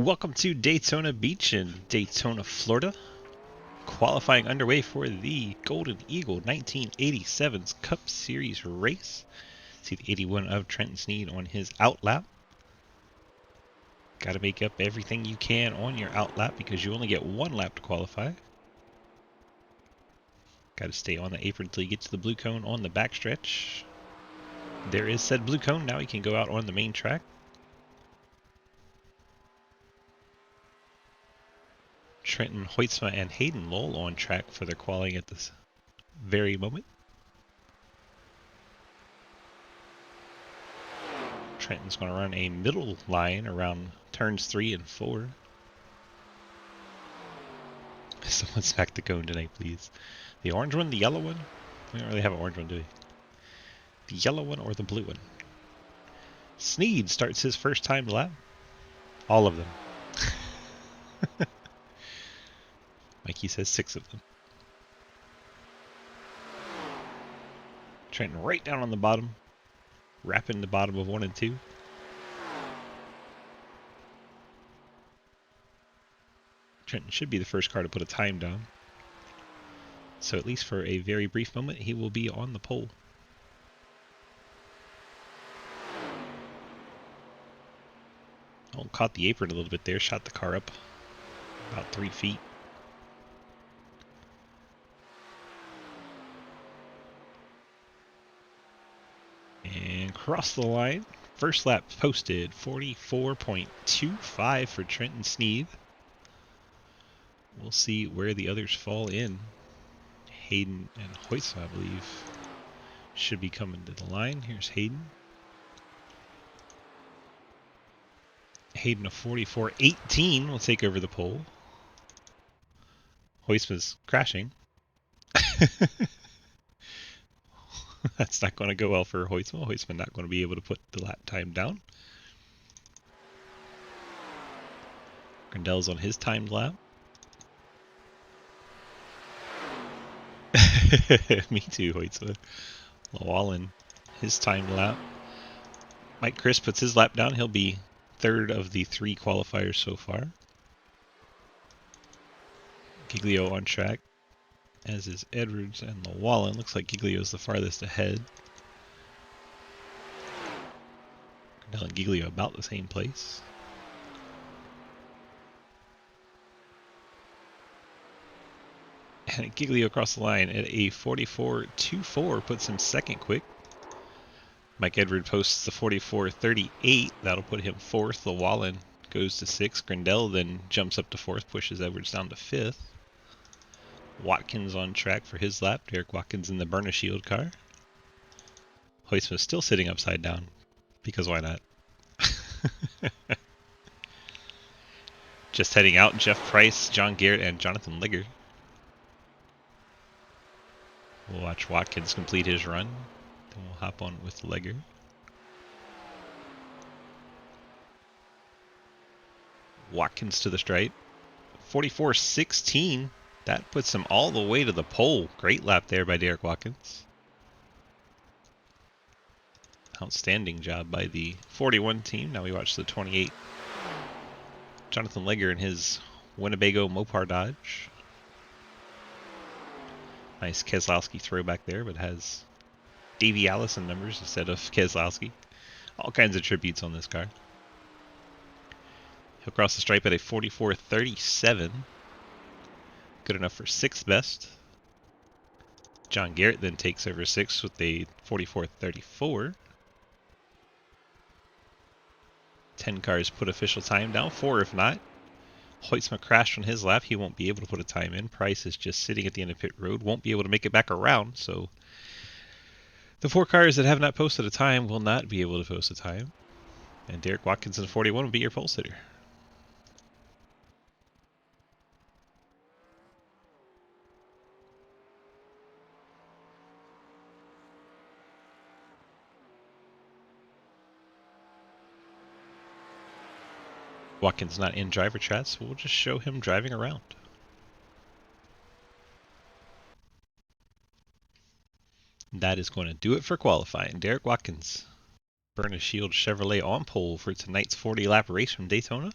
Welcome to Daytona Beach in Daytona, Florida. Qualifying underway for the Golden Eagle 1987's Cup Series race. See the 81 of Trenton Sneed on his outlap. Got to make up everything you can on your outlap because you only get one lap to qualify. Got to stay on the apron until you get to the blue cone on the backstretch. There is said blue cone. Now you can go out on the main track. Trenton, Hoytsma, and Hayden Lowell on track for their qualifying at this very moment. Trenton's going to run a middle line around turns 3 and 4. Someone smack the cone tonight, please. The orange one, the yellow one? We don't really have an orange one, do we? The yellow one or the blue one? Sneed starts his first time lap. All of them. Mikey says 6 of them. Trenton right down on the bottom. Wrapping the bottom of 1 and 2. Trenton should be the first car to put a time down. So at least for a very brief moment, he will be on the pole. Oh, caught the apron a little bit there. Shot the car up about 3 feet. And cross the line. First lap posted 44.25 for Trenton Sneed. We'll see where the others fall in. Hayden and Hoytsma, I believe, should be coming to the line. Here's Hayden. Hayden, a 44.18, will take over the pole. Hoytsma's crashing. That's not going to go well for Hoytsma. Hoytsma not going to be able to put the lap time down. Grindel's on his timed lap. Me too, Hoytsma. Llewellyn, his timed lap. Mike Chris puts his lap down. He'll be third of the 3 qualifiers so far. Giglio on track, as is Edwards and Llewellyn. Looks like Giglio's the farthest ahead. Grindel and Giglio about the same place. And Giglio across the line at a 44.24 puts him second quick. Mike Edwards posts the 44.38. That'll put him 4th. Llewellyn goes to 6th. Grindel then jumps up to 4th, pushes Edwards down to 5th. Watkins on track for his lap. Derek Watkins in the Burner Shield car. Hoytsma still sitting upside down, because why not? Just heading out, Jeff Price, John Garrett, and Jonathan Ligger. We'll watch Watkins complete his run. Then we'll hop on with Ligger. Watkins to the stripe. 44.16. That puts him all the way to the pole. Great lap there by Derek Watkins. Outstanding job by the 41 team. Now we watch the 28. Jonathan Ligger in his Winnebago Mopar Dodge. Nice Keselowski throwback there, but has Davey Allison numbers instead of Keselowski. All kinds of tributes on this car. He'll cross the stripe at a 44.37. Good enough for 6th best. John Garrett then takes over 6th with a 44.34. 10 cars put official time down, 4 if not. Hoytsma crashed on his lap. He won't be able to put a time in. Price is just sitting at the end of pit road. Won't be able to make it back around. So the 4 cars that have not posted a time will not be able to post a time. And Derek Watkins in 41 will be your pole sitter. Watkins not in driver chat, so we'll just show him driving around. That is going to do it for qualifying. Derek Watkins, Burner Shield Chevrolet on pole for tonight's 40-lap race from Daytona.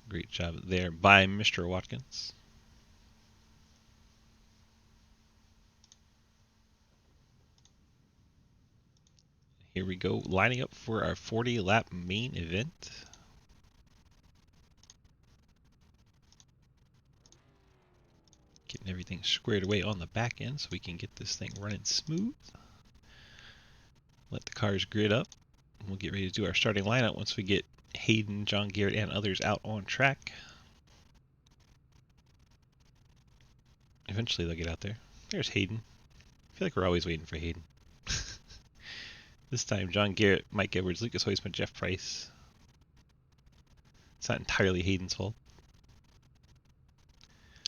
Great job there by Mr. Watkins. Here we go, lining up for our 40-lap main event. Getting everything squared away on the back end so we can get this thing running smooth. Let the cars grid up. We'll get ready to do our starting lineup once we get Hayden, John Garrett, and others out on track. Eventually they'll get out there. There's Hayden. I feel like we're always waiting for Hayden. This time, John Garrett, Mike Edwards, Lucas Hoisman, Jeff Price. It's not entirely Hayden's fault.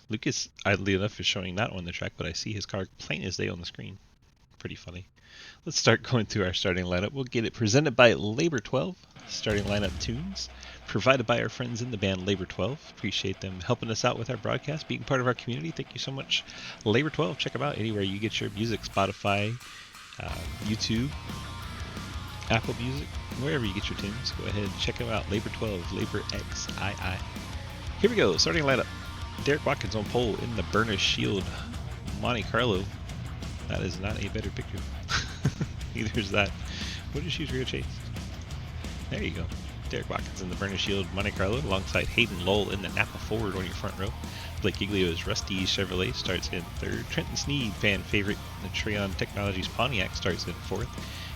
Lucas, oddly enough, is showing not on the track, but I see his car plain as day on the screen. Pretty funny. Let's start going through our starting lineup. We'll get it presented by Labor 12. Starting lineup tunes provided by our friends in the band Labor 12. Appreciate them helping us out with our broadcast, being part of our community. Thank you so much, Labor 12. Check them out anywhere you get your music, Spotify, YouTube, Apple Music, wherever you get your tunes. Go ahead and check them out. Labor 12, Labor XII. Here we go. Starting lineup. Derek Watkins on pole in the Burnish Shield Monte Carlo. That is not a better picture. Neither is that. What did shoes rear chase? There you go. Derek Watkins in the Burnish Shield Monte Carlo alongside Hayden Lowell in the Napa Ford on your front row. Blake Giglio's Rusty Chevrolet starts in third. Trenton Sneed, fan favorite, the Treon Technologies Pontiac starts in fourth.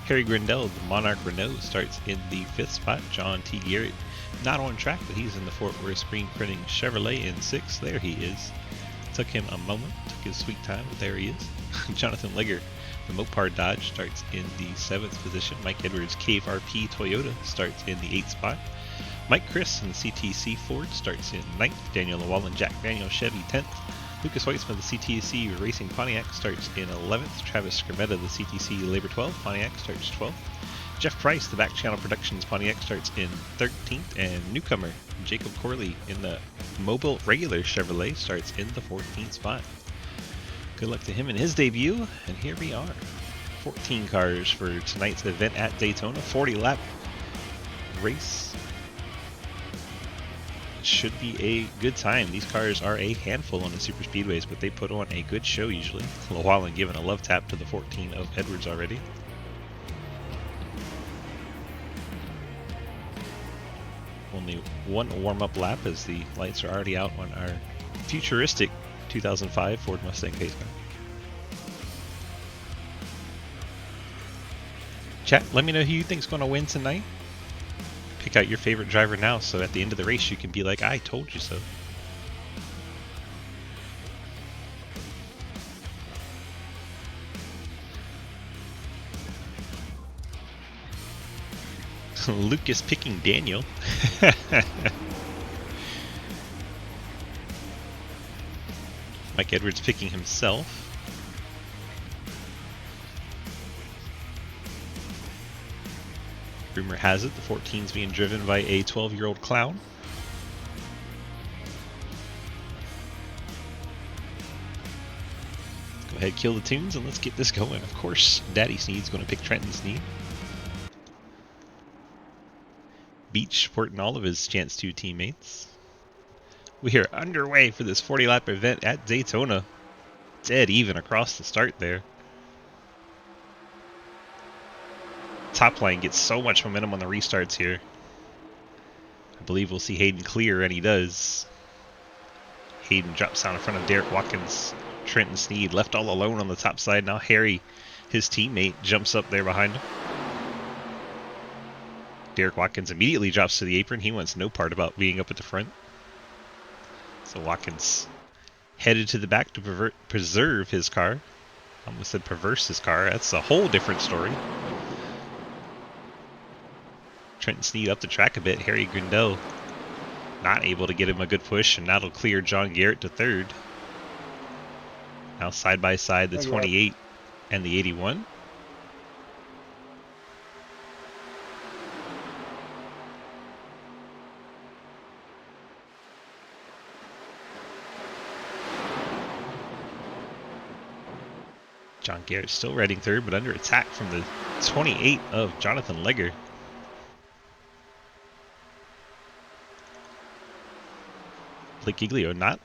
Harry Grindell, the Monarch Renault, starts in the fifth spot. John T. Garrett, not on track, but he's in the Fort Worth screen printing Chevrolet in sixth. There he is. Took him a moment, took his sweet time, but there he is. Jonathan Legger, the Mopar Dodge, starts in the seventh position. Mike Edwards, Cave RP Toyota, starts in the eighth spot. Mike Chris in the CTC Ford starts in ninth. Daniel Llewellyn, Jack Daniel Chevy 10th. Lucas Hoisman, the CTC Racing Pontiac, starts in 11th. Travis Scrimmetta, the CTC Labor 12 Pontiac, starts 12th. Jeff Price, the Back Channel Productions Pontiac, starts in 13th. And newcomer Jacob Corley in the Mobile Regular Chevrolet starts in the 14th spot. Good luck to him in his debut, and here we are. 14 cars for tonight's event at Daytona, 40-lap race. Should be a good time. These cars are a handful on the super speedways, but they put on a good show usually. Llewellyn giving a love tap to the 14 of Edwards already. Only one warm-up lap as the lights are already out on our futuristic 2005 Ford Mustang pace car. Chat, let me know who you think's going to win tonight. Pick out your favorite driver now, so at the end of the race you can be like, I told you so. Lucas picking Daniel. Mike Edwards picking himself. Rumor has it the 14's being driven by a 12-year-old clown. Go ahead, kill the tunes, and let's get this going. Of course, Daddy Sneed's going to pick Trenton Sneed. Beach supporting all of his Chance 2 teammates. We are underway for this 40-lap event at Daytona. Dead even across the start there. Top line gets so much momentum on the restarts here. I believe we'll see Hayden clear, and he does. Hayden drops down in front of Derek Watkins. Trenton Sneed left all alone on the top side. Now Harry, his teammate, jumps up there behind him. Derek Watkins immediately drops to the apron. He wants no part about being up at the front. So Watkins headed to the back to preserve his car. I almost said perverse his car. That's a whole different story. Trenton Sneed up the track a bit. Harry Grindell not able to get him a good push, and that'll clear John Garrett to third. Now side by side, the 28 and the 81. John Garrett still riding third, but under attack from the 28 of Jonathan Legger. Blake Giglio not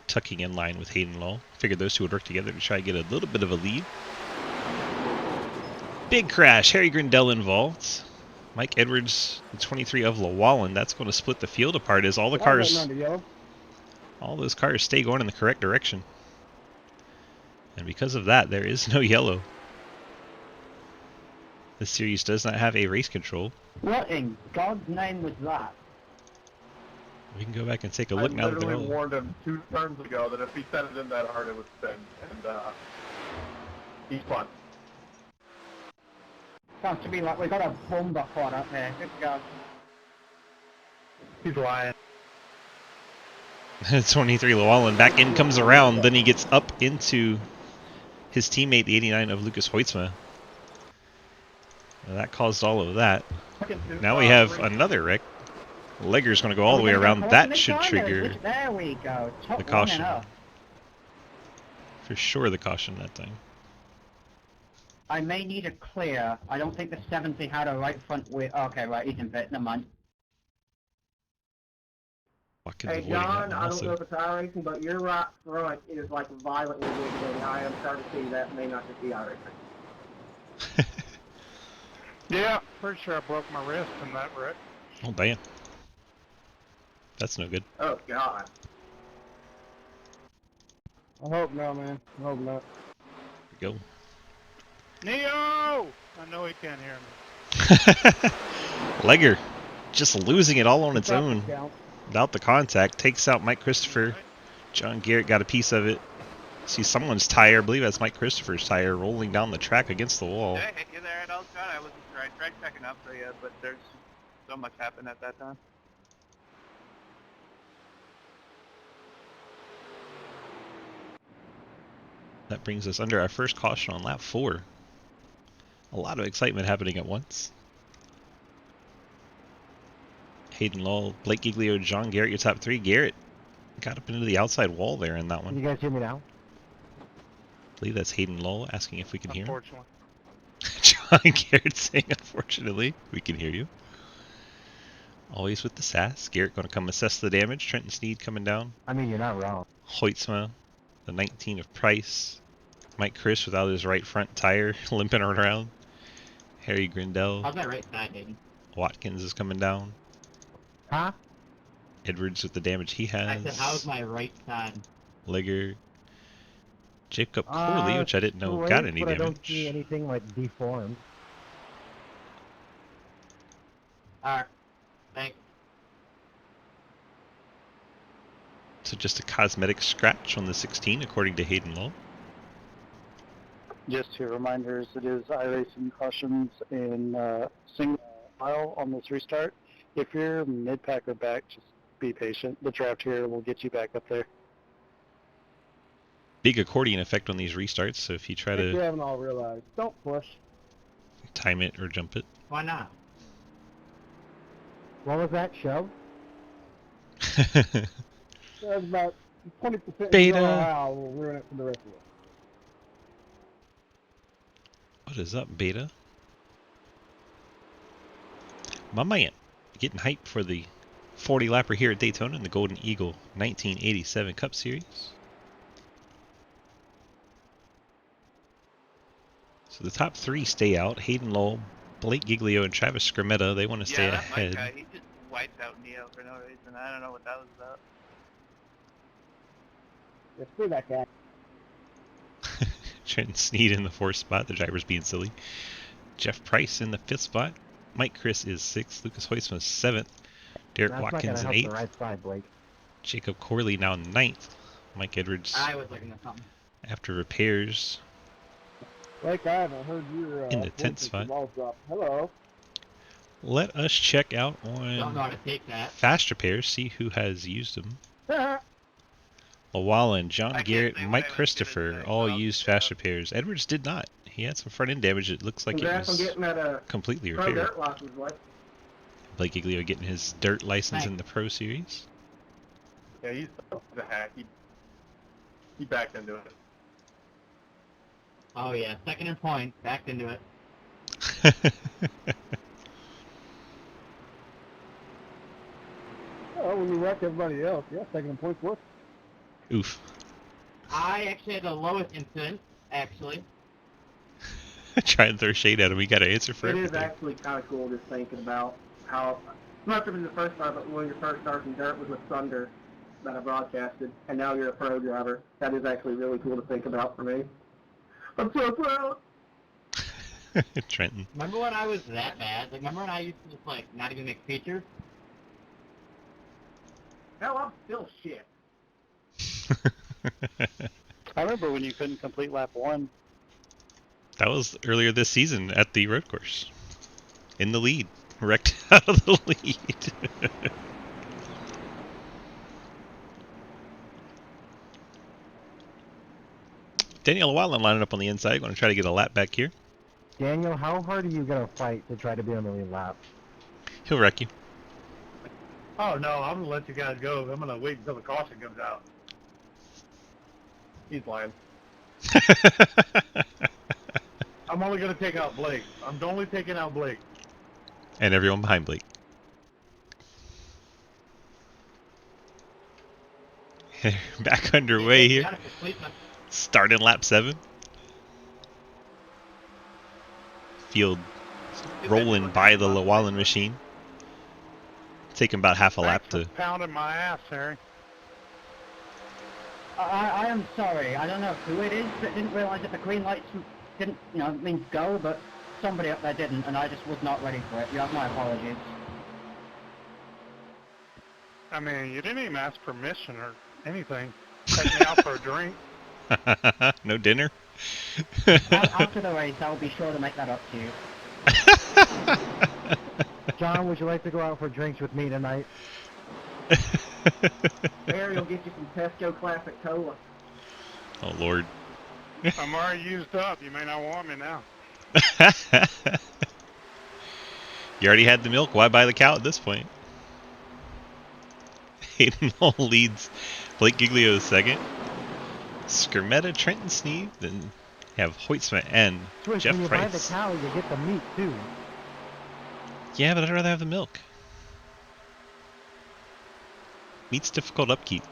tucking in line with Hayden Law. Figured those two would work together to try to get a little bit of a lead. Big crash. Harry Grindell involved. Mike Edwards, the 23 of Llewellyn. That's going to split the field apart as all the cars, all those cars stay going in the correct direction. And because of that, there is no yellow. This series does not have a race control. What in God's name was that? We can go back and take a look now that they're I all... literally warned him 2 turns ago that if he set it in that hard, it would spin. And he's fun. Sounds to me like we got a bomber pod up there. Good go. He's lying. 23 Llewellyn back in, comes around, then he gets up into his teammate, the 89 of Lucas Hoytsma. Well, that caused all of that. Now we have another wreck. Legger's going to go all the way around. That should trigger There we go. Top the caution. up. For sure the caution that thing. I may need a clear. I don't think the 70 had a right front wheel. Okay, right, he's in pit. Never mind. Watkins Hey avoiding that John, one I don't also. know if it's iRacing, but your right front is like violently wiggling. I am starting to see that may not just be iRacing. Yeah, pretty sure I broke my wrist in that wreck. Oh, damn. That's no good. Oh God. I hope not, man. I hope not. Here we go. Neo! I know he can't hear me. Legger just losing it all on its own without the contact. Takes out Mike Christopher. John Garrett got a piece of it. See someone's tire, I believe that's Mike Christopher's tire, rolling down the track against the wall. Did I hit you there at all, Scott? I wasn't sure. I tried checking up for you, but there's so much happened at that time. That brings us under our first caution on lap 4. A lot of excitement happening at once. Hayden Law, Blake Giglio, John Garrett, your top 3. Garrett got up into the outside wall there in that one. Can you guys hear me now? I believe that's Hayden Law asking if we can hear him. Unfortunately. John Garrett saying, unfortunately, we can hear you. Always with the sass. Garrett going to come assess the damage. Trenton Sneed coming down. I mean, you're not wrong. Hoytsma, the 19 of Price. Mike Chris without his right front tire, limping around. Harry Grindell. How's that right side, baby? Watkins is coming down. Huh? Edwards with the damage he has. I said, how's my right side? Legger. Jacob Corley, which I didn't know great, got any but damage. I don't see anything like deformed. Alright. Thanks. So just a cosmetic scratch on the 16, according to Hayden Law. Just two reminders, it is iRacing cautions in single file on this restart. If you're mid-pack or back, just be patient. The draft here will get you back up there. Big accordion effect on these restarts, so if you try You to haven't all realized. Don't push. time it or jump it. Why not? What was that show? That was about 20% Beta. will ruin it for the rest of us. What is up, Beta? My man, getting hyped for the 40 lapper here at Daytona in the Golden Eagle 1987 Cup Series. So the top 3 stay out. Hayden Law, Blake Giglio, and Travis Scrimetta, they want to stay that ahead. Mike guy, he just wiped out Neo for no reason. I don't know what that was about. Let's do that guy. Trenton Sneed in the 4th spot, the driver's being silly. Jeff Price in the 5th spot. Mike Chris is 6th. Lucas Hoytsma is 7th. Derek That's Watkins in not gonna 8th. help the right side, Blake. Jacob Corley now 9th. Mike Edwards I was looking at something. after repairs Blake, I haven't heard your in the 10th spot. balls drop. Hello. Let us check out Don't know on how to take that. fast repairs, see who has used them. Llewellyn, John I can't Garrett, say what Mike I was gonna Christopher say, all so I'll used check fast out. repairs. Edwards did not. He had some front end damage. It looks like it Congrats on was getting that completely pro repaired. dirt license, Blake. Blake Giglio getting his dirt license Thanks. in the Pro Series. Yeah, he's a hack. He backed into it. Oh yeah, second and point. Backed into it. Oh, when you wrecked everybody else. Yeah, taking them points worth. Oof. I actually had the lowest incident, actually. Try and throw shade at him. We got to answer for It is everything. actually kind of cool just thinking about how, not to be the first time, but one of your first starts in dirt was with Thunder that I broadcasted, and now you're a pro driver. That is actually really cool to think about for me. I'm so proud. Trenton. Remember when I was that bad? Like, remember when I used to just, like, not even make features? Hell, I'm still shit. I remember when you couldn't complete lap 1. That was earlier this season at the road course. In the lead. Wrecked out of the lead. Daniel Llewellyn lining up on the inside. Going to try to get a lap back here. Daniel, how hard are you gonna fight to try to be on the lead lap? He'll wreck you. Oh no, I'm gonna let you guys go. I'm gonna wait until the caution comes out. He's lying. I'm only gonna take out Blake. I'm only taking out Blake. And everyone behind Blake. Back underway here. Got it for Sleepman. Starting lap 7. Field rolling by the Llewellyn machine. Taking about half a lap to. Pounding my ass, Harry. I am sorry. I don't know who it is that didn't realise that the green lights didn't, mean go, but somebody up there didn't, and I just was not ready for it. You have my apologies. I mean, you didn't even ask permission or anything. Take me out for a drink. No dinner? After the race, I will be sure to make that up to you. John, would you like to go out for drinks with me tonight? Barry will get you some Tesco Classic Cola. Oh, Lord. I'm already used up. You may not want me now. You already had the milk. Why buy the cow at this point? Hayden Hall leads Blake Giglio second. Skermetta, Trenton Sneed, then have Hoytsma and Swish, Jeff when you buy the Price. cow, you get the meat too. Yeah, but I'd rather have the milk. Meat's difficult upkeep.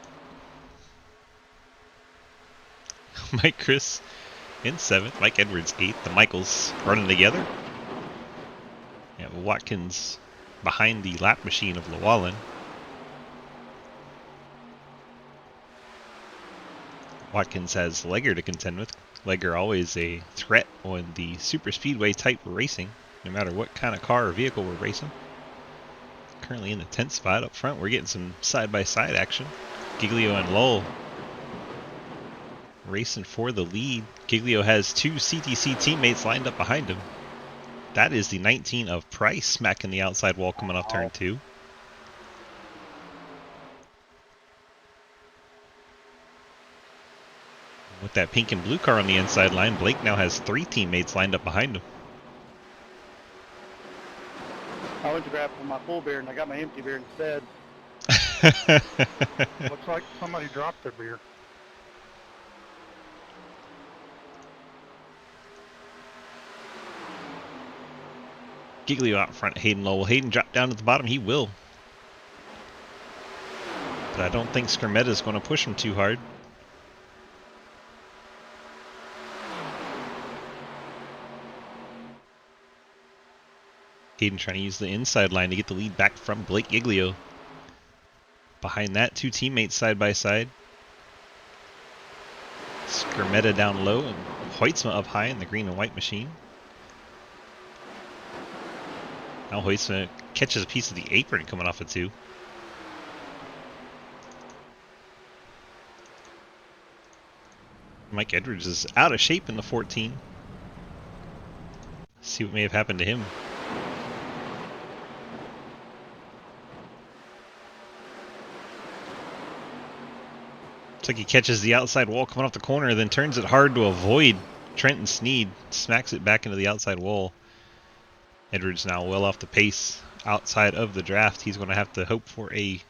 Mike Chris in 7th. Mike Edwards 8th. The Michaels running together. Yeah, Watkins behind the lap machine of Llewellyn. Watkins has Legger to contend with. Legger always a threat on the super speedway type racing, no matter what kind of car or vehicle we're racing. Currently in the 10th spot up front. We're getting some side-by-side action. Giglio and Lowell racing for the lead. Giglio has 2 CTC teammates lined up behind him. That is the 19 of Price smacking the outside wall coming off turn 2. With that pink and blue car on the inside line, Blake now has 3 teammates lined up behind him. I went to grab for my full beer and I got my empty beer instead. Looks like somebody dropped their beer. Giglio out front, Hayden Lowell. Hayden dropped down at the bottom. He will. But I don't think Skermetta is going to push him too hard. Hayden trying to use the inside line to get the lead back from Blake Giglio. Behind that, 2 teammates side by side. Skermetta down low and Hoytsma up high in the green and white machine. Now Hoytsma catches a piece of the apron coming off of 2. Mike Edwards is out of shape in the 14. See what may have happened to him. Looks like he catches the outside wall coming off the corner, then turns it hard to avoid Trenton Sneed. Smacks it back into the outside wall. Edwards now well off the pace outside of the draft. He's going to have to hope for a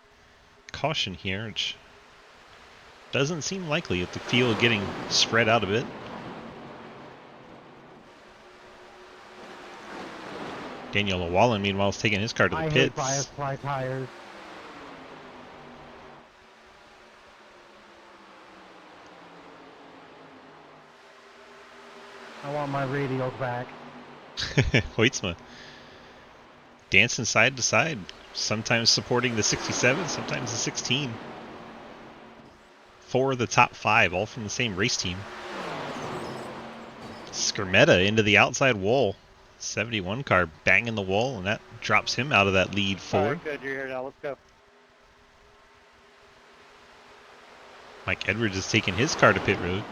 caution here, which doesn't seem likely with the field getting spread out a bit. Daniel Llewellyn, meanwhile, is taking his car to the I hate pits. bias fly tires. I want my radials back. Hoytsma. Dancing side to side. Sometimes supporting the 67, sometimes the 16. 4 of the top 5, all from the same race team. Skirmetta into the outside wall. 71 car banging the wall, and that drops him out of that lead 4. Alright, good, you're here now, let's go. Mike Edwards is taking his car to pit road.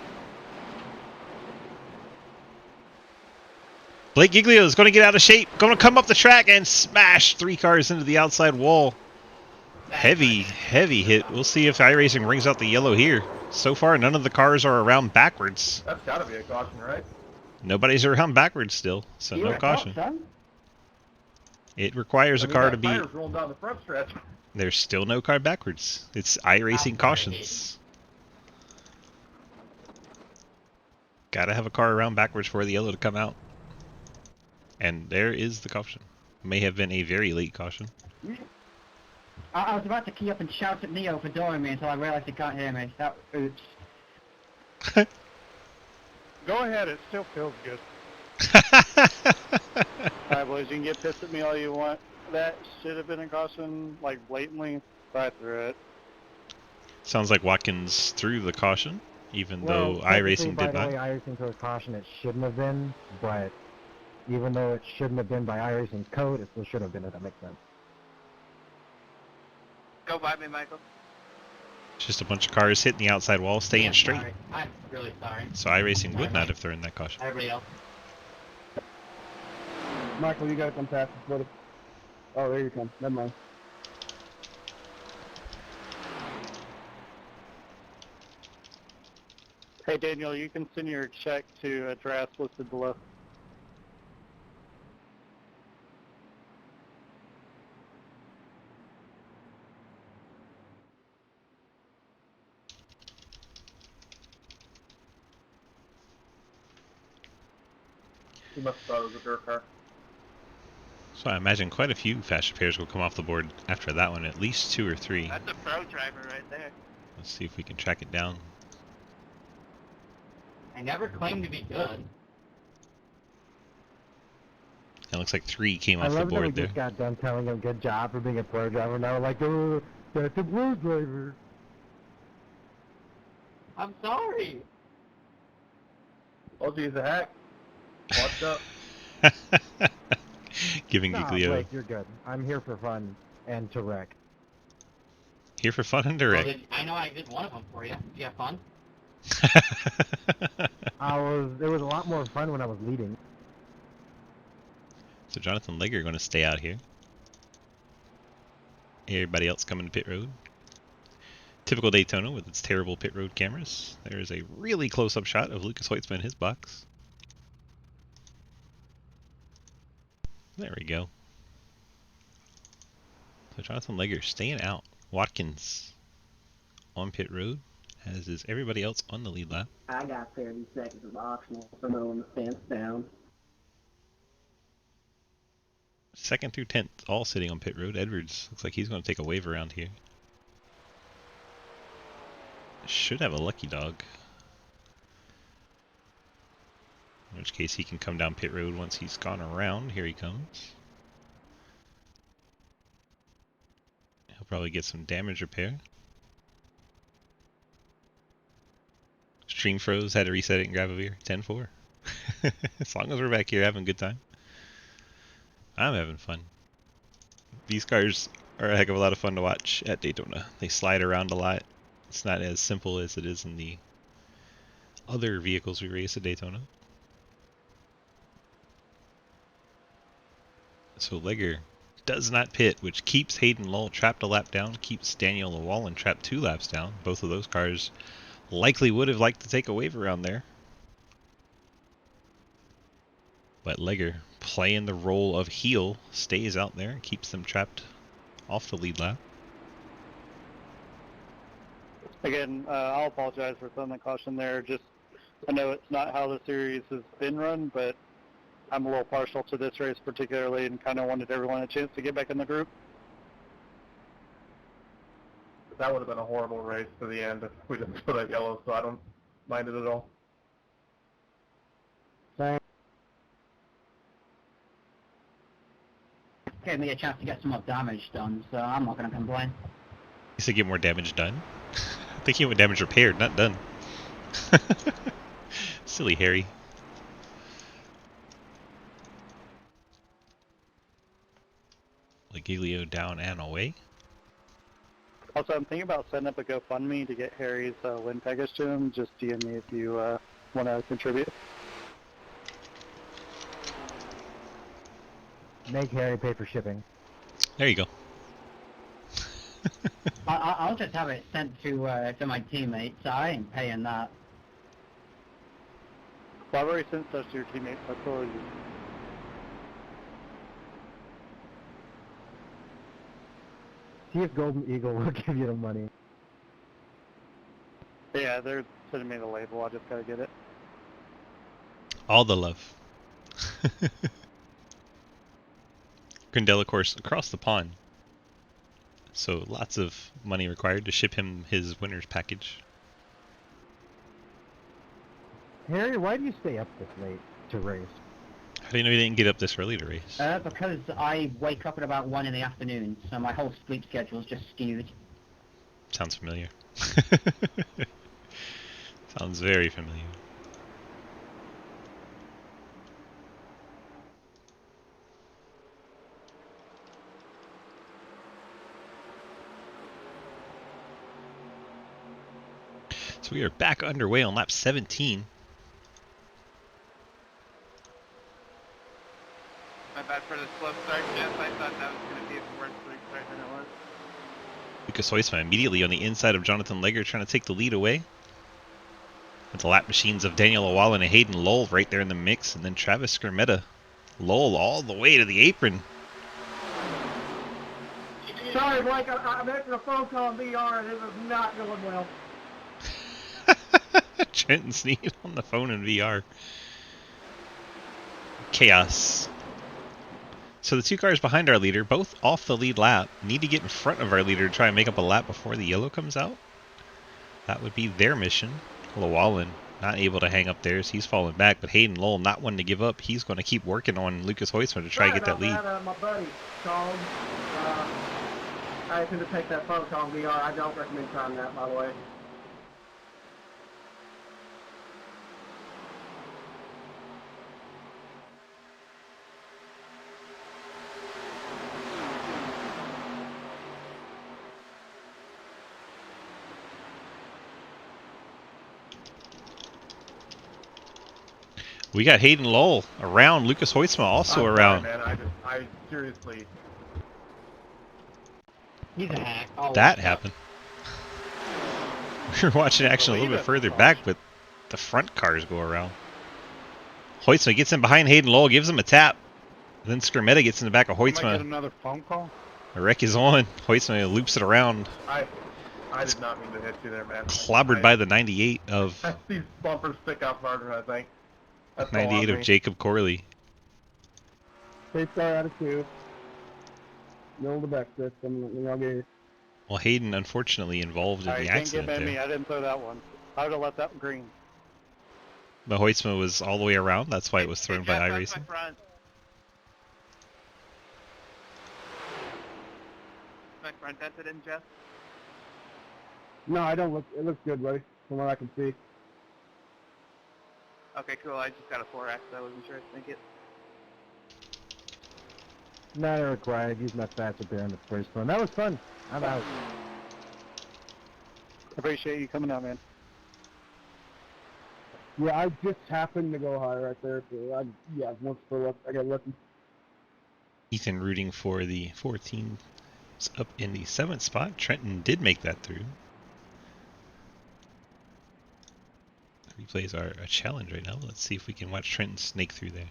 Blake Giglio is going to get out of shape, going to come up the track and smash 3 cars into the outside wall. Heavy hit. We'll see if iRacing brings out the yellow here. So far, none of the cars are around backwards. That's got to be a caution, right? Nobody's around backwards still, so You no would have caution. thought so. It requires a car that to be... tire's rolling down the front stretch. There's still no car backwards. It's iRacing cautions. Gotta have a car around backwards for the yellow to come out. And there is the caution. May have been a very late caution. I was about to key up and shout at Neo for dooring me until I realised he can't hear me. Oops. Go ahead, it still feels good. Alright, boys, you can get pissed at me all you want. That should have been a caution, like, blatantly, but I threw it. Sounds like Watkins threw the caution, even though technically, iRacing by did the not. way iRacing throws caution, it shouldn't have been, but even though it shouldn't have been by iRacing's code, it still should have been, if that makes sense. Go by me, Michael. Just a bunch of cars hitting the outside wall, staying Yeah, straight. sorry. I'm really sorry. So iRacing would Sorry, not Mike. have thrown that caution. Everybody else. Michael, you gotta come past us, buddy. Oh, there you come. Never mind. Hey, Daniel, you can send your check to address listed below. He must have thought it was a dirt car. So I imagine quite a few fast repairs will come off the board after that one, at least 2 or 3. That's a pro driver right there. Let's see if we can track it down. I never claimed to be good. It looks like 3 came I off the love that we board there. just got done telling him good job for being a pro driver. Now we're like, oh, that's a pro driver. I'm sorry. Oh, geez, a hack. Watch up. Giving Nah, Giglio. Blake, you're good. I'm here for fun and to wreck. Here for fun and Well, direct. I know I did one of them for you. Did you have fun? It was a lot more fun when I was leading. So Jonathan Legger going to stay out here. Everybody else coming to pit road. Typical Daytona with its terrible pit road cameras. There is a really close-up shot of Lucas Hoytsma in his box. There we go. So Jonathan Legger staying out. Watkins on pit road, as is everybody else on the lead lap. I got 30 seconds of optional for no one to stand down. 2nd through 10th, all sitting on pit road. Edwards looks like he's going to take a wave around here. Should have a lucky dog. In which case he can come down pit road once he's gone around. Here he comes. He'll probably get some damage repair. Stream froze, had to reset it and grab a beer. 10-4. As long as we're back here having a good time. I'm having fun. These cars are a heck of a lot of fun to watch at Daytona. They slide around a lot. It's not as simple as it is in the other vehicles we race at Daytona. So Legger does not pit, which keeps Hayden Lull trapped a lap down, keeps Daniel Llewellyn trapped 2 laps down. Both of those cars likely would have liked to take a wave around there. But Legger, playing the role of heel, stays out there and keeps them trapped off the lead lap. Again, I'll apologize for throwing the caution there. Just, I know it's not how the series has been run, but I'm a little partial to this race particularly and kind of wanted everyone a chance to get back in the group. That would have been a horrible race to the end if we didn't put that yellow, so I don't mind it at all. So gave me a chance to get some more damage done, so I'm not going to complain. You said get more damage done? I think you want damage repaired, not done. Silly Harry. Legilio down and away. Also, I'm thinking about setting up a GoFundMe to get Harry's win package to him. Just DM me if you want to contribute. Make Harry pay for shipping. There you go. I'll just have it sent to my teammates. I ain't paying that. Well, I've already sent stuff to your teammates. I told you. See if Golden Eagle will give you the money. Yeah, they're sending me the label. I just gotta get it. All the love. Grindel, of course, across the pond. So lots of money required to ship him his winner's package. Harry, why do you stay up this late to race? How do you know you didn't get up this early to race? Because I wake up at about 1 in the afternoon, so my whole sleep schedule's just skewed. Sounds familiar. Sounds very familiar. So we are back underway on lap 17. My bad for the slow start, Jeff. I thought that was going to be a worse restart than it was. Lucas Hoisma immediately on the inside of Jonathan Legger trying to take the lead away. With the lap machines of Daniel Awala and Hayden Lowell right there in the mix. And then Travis Skermetta. Lowell all the way to the apron. Sorry, Blake, I'm making a phone call on VR and it was not going well. Trenton Sneed on the phone in VR. Chaos. So the two cars behind our leader, both off the lead lap, need to get in front of our leader to try and make up a lap before the yellow comes out. That would be their mission. Llewellyn not able to hang up theirs. He's falling back, but Hayden Lowell not wanting to give up. He's going to keep working on Lucas Hoisman to try and get that lead. My buddy called. I had to take that phone call on VR. I don't recommend trying that, by the way. We got Hayden Lowell around. Lucas Hoisma also I'm around. Sorry, man. I seriously. He's a hack. Oh, That happened. We were watching action a little bit further back, but the front cars go around. Hoisma gets in behind Hayden Lowell, gives him a tap. Then Skermetta gets in the back of I might get Hoisma. another phone call. The wreck is on. Hoisma loops it around. I did not mean to hit you there, man. Clobbered by the 98 of These bumpers stick out harder, I think. That's all 98 on of me. Jacob Corley. Safe start out of 2. Middle of the back system. I'll get you. Well, Hayden unfortunately involved in I the can't accident get at me. there. I didn't throw that one. I would have left that green. But Hoisma was all the way around. That's why it was thrown by Jeff, that's iRacing. my front. My front dented in, Jeff. No, I don't look. It looks good, buddy, from what I can see. Okay, cool. I just got a 4X. I wasn't sure to think it. Not required. Use my fast repair on the first one. That was fun. I'm out. Appreciate you coming out, man. Yeah, I just happened to go high right there. So once for luck, I got lucky. Ethan rooting for the 14 up in the 7th spot. Trenton did make that through. Replays are a challenge right now. Let's see if we can watch Trenton snake through there.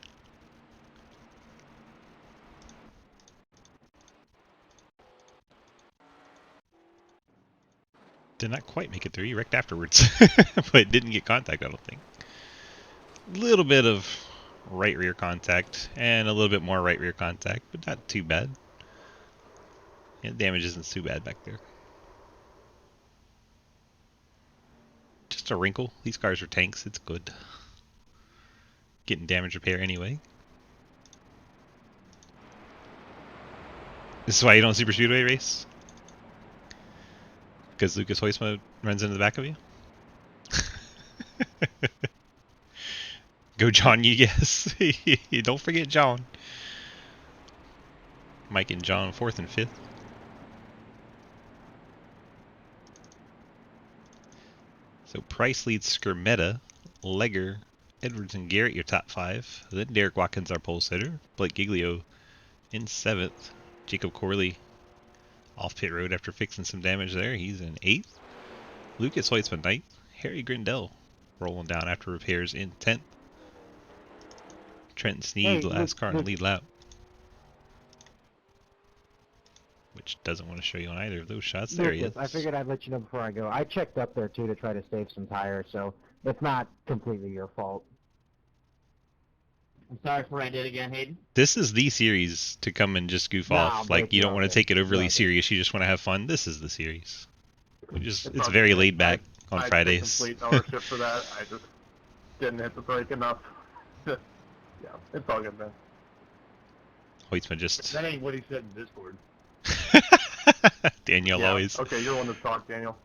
Did not quite make it through. He wrecked afterwards, but didn't get contact, I don't think. A little bit of right rear contact and a little bit more right rear contact, but not too bad. Yeah, damage isn't too bad back there. Just a wrinkle. These cars are tanks. It's good. Getting damage repair anyway. This is why you don't super speedway race? Because Lucas Hoisma runs into the back of you? Go John, you guess. Don't forget John. Mike and John, 4th and 5th. So Price leads Skirmetta, Legger, Edwards, and Garrett your top 5. Then Derek Watkins, our pole sitter. Blake Giglio in 7th. Jacob Corley off pit road after fixing some damage there. He's in 8th. Lucas Hoitzman 9th. Harry Grindell rolling down after repairs in 10th. Trenton Sneed, last car in the lead lap. Which doesn't want to show you on either of those shots. There he is. I figured I'd let you know before I go. I checked up there, too, to try to save some tires, so it's not completely your fault. I'm sorry for what I did again, Hayden. This is the series to come and just goof off. Like, you don't want to take it overly serious. You just want to have fun. This is the series. It's very laid back on Fridays. I took complete ownership for that. I just didn't hit the brake enough. Yeah, it's all good, man. Hoitzman just... That ain't what he said in Discord. Daniel always. Okay, you're the one to talk, Daniel.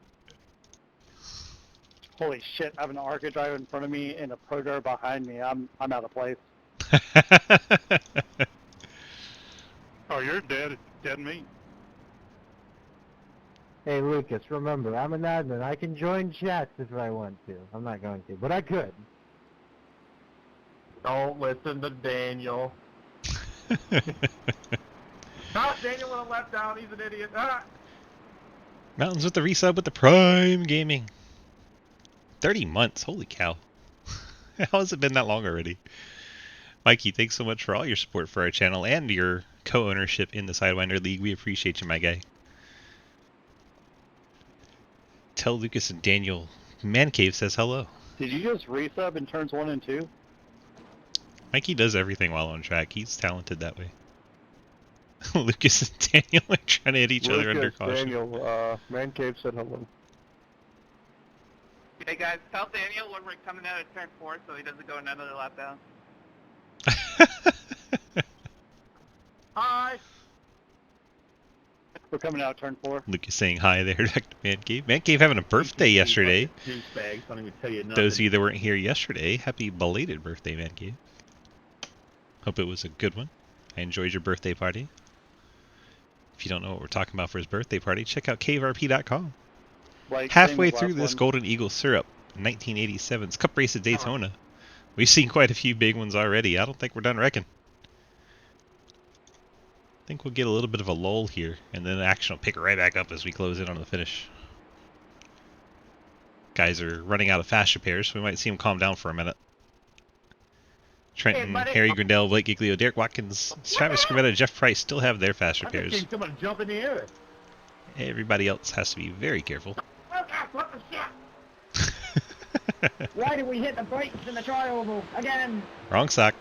Holy shit! I have an ARCA driver in front of me and a Pro driver behind me. I'm out of place. Oh, you're dead meat. Hey, Lucas, remember, I'm an admin. I can join chats if I want to. I'm not going to, but I could. Don't listen to Daniel. Ah, Daniel would have left down. He's an idiot. Ah. Mountains with the resub with the Prime Gaming. 30 months. Holy cow. How has it been that long already? Mikey, thanks so much for all your support for our channel and your co-ownership in the Sidewinder League. We appreciate you, my guy. Tell Lucas and Daniel Man Cave says hello. Did you just resub in turns 1 and 2? Mikey does everything while on track. He's talented that way. Lucas and Daniel are trying to hit each other under caution. Daniel, Man Cave said hello. Hey guys, tell Daniel when we're coming out of turn 4 so he doesn't go another lap down. Hi. We're coming out turn 4. Lucas saying hi there back to Man Cave. Man Cave having a birthday yesterday. Douchebags, don't even tell you nothing. Those of you that weren't here yesterday, happy belated birthday, Man Cave. Hope it was a good one. I enjoyed your birthday party. If you don't know what we're talking about for his birthday party, check out caverp.com. Like, Halfway through this Golden Eagle Syrup, 1987's Cup Race at Daytona. We've seen quite a few big ones already. I don't think we're done wrecking. I think we'll get a little bit of a lull here, and then the action will pick right back up as we close in on the finish. Guys are running out of fast repairs, so we might see them calm down for a minute. Trenton, Harry Grindell, Blake Giglio, Derek Watkins, Travis Skirmetta, Jeff Price still have their fast repairs. I just seen someone jump in the air. Everybody else has to be very careful. Why did we hit the brakes in the tri-oval again? Wrong sock.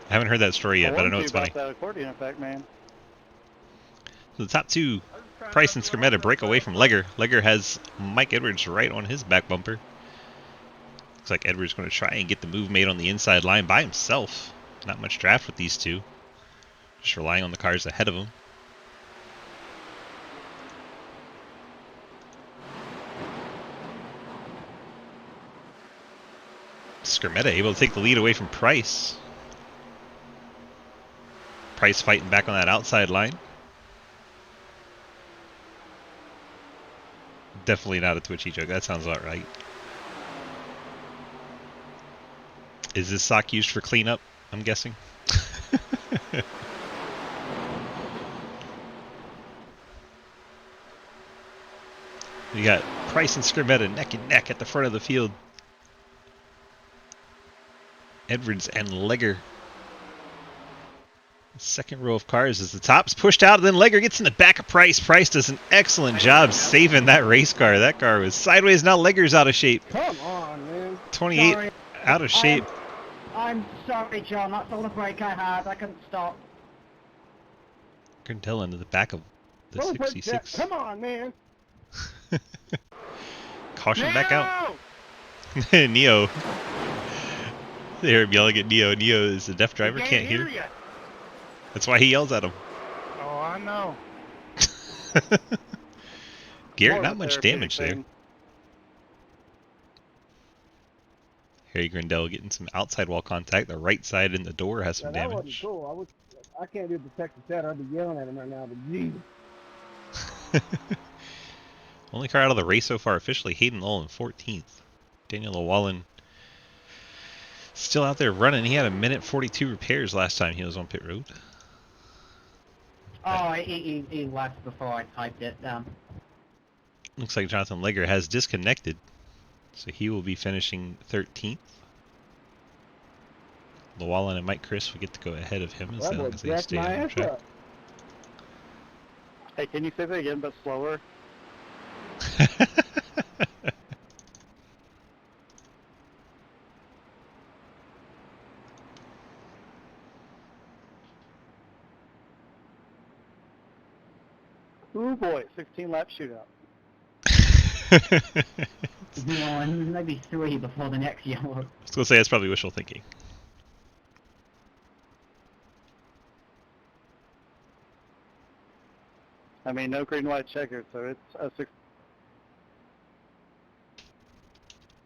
I haven't heard that story yet, but I know it's funny. That accordion effect, man. So the top two, Price and Skirmetta, break away from Legger. Legger has Mike Edwards right on his back bumper. Looks like Edwards going to try and get the move made on the inside line by himself. Not much draft with these two. Just relying on the cars ahead of him. Skirmetta able to take the lead away from Price. Price fighting back on that outside line. Definitely not a twitchy joke. That sounds about right. Is this sock used for cleanup? I'm guessing. We got Price and Skirmetta neck and neck at the front of the field. Edwards and Legger. Second row of cars as the top's pushed out, and then Legger gets in the back of Price. Price does an excellent job saving that race car. That car was sideways. Now Legger's out of shape. Come on, man. 28 Sorry. out of shape. I'm sorry, John. That's all the brake I had. I couldn't stop. Grindell into the back of the 66. Come on, man. Caution back out. Neo. They're yelling at Neo. Neo is a deaf driver, can't hear. You. That's why he yells at him. Oh, no. Garrett, More not of a much therapeutic damage there. thing. Harry Grindell getting some outside wall contact. The right side in the door has Yeah, some that wasn't damage. cool. I can't do detective shadow. I'd be yelling at him right now, but Jesus. Only car out of the race so far officially, Hayden Lowell in 14th. Daniel Llewellyn still out there running. He had a minute 42 repairs last time he was on pit road. Oh, he left before I typed it down. Looks like Jonathan Legger has disconnected, so he will be finishing 13th. Llewellyn and Mike Chris will get to go ahead of him as That long boy as they jacked stay my on ass track. up. Hey, can you say that again, but slower? Ooh boy, 16 lap shootout. No, maybe 3 before the next yellow. I was going to say that's probably wishful thinking. I mean, no green, white checker, so it's a 6.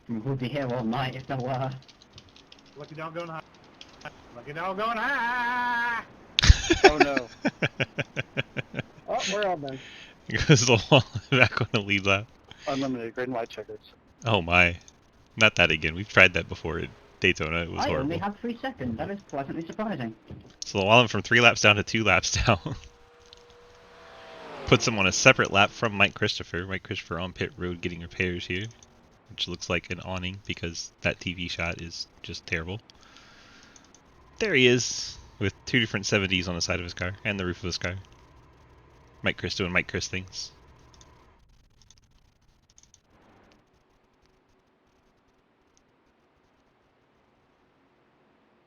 We'll be here all night if there were. Lucky doggone high. Lucky doggone high. Oh no. Oh, we're all done. Goes Llewellyn back on the lead lap. Unlimited green, white checkers. Oh my. Not that again. We've tried that before at Daytona. It was I horrible. only had 3 seconds. That is pleasantly surprising. So Llewellyn from 3 laps down to 2 laps down. Puts him on a separate lap from Mike Christopher. Mike Christopher on pit road getting repairs here, which looks like an awning because that TV shot is just terrible. There he is with 2 different 70s on the side of his car and the roof of his car. Mike Chris doing Mike Chris things.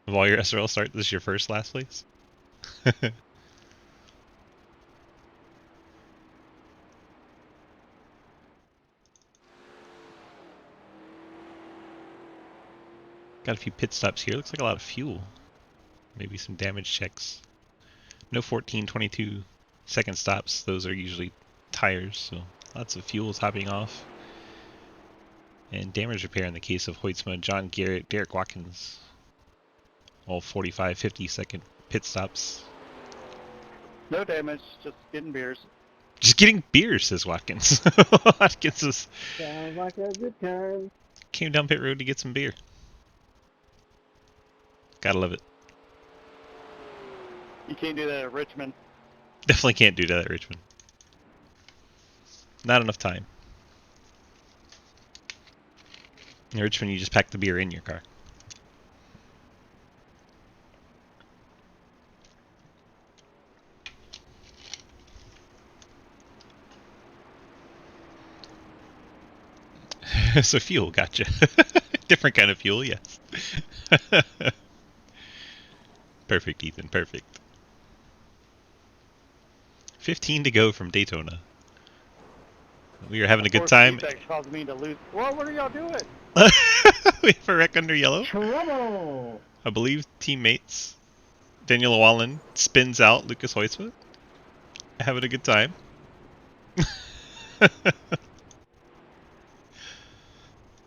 Of all your SRL start, this is your first last place? Got a few pit stops here. Looks like a lot of fuel. Maybe some damage checks. No 14, 22 second stops. Those are usually tires, so lots of fuel topping off. And damage repair in the case of Hoytsma, John Garrett, Derek Watkins. All 45, 50 second pit stops. No damage, just getting beers. Just getting beers, says Watkins. Watkins is, Sounds like a good time. came down pit road to get some beer. Gotta love it. You can't do that at Richmond. Definitely can't do that at Richmond. Not enough time. In Richmond, you just pack the beer in your car. So fuel, gotcha. Different kind of fuel, yes. Perfect, Ethan, perfect. 15 to go from Daytona. We are having a good time. That caused me to lose. Well, what are y'all doing? We have a wreck under yellow. Trouble! I believe teammates Daniel Llewellyn spins out Lucas Hoytsma. Having a good time.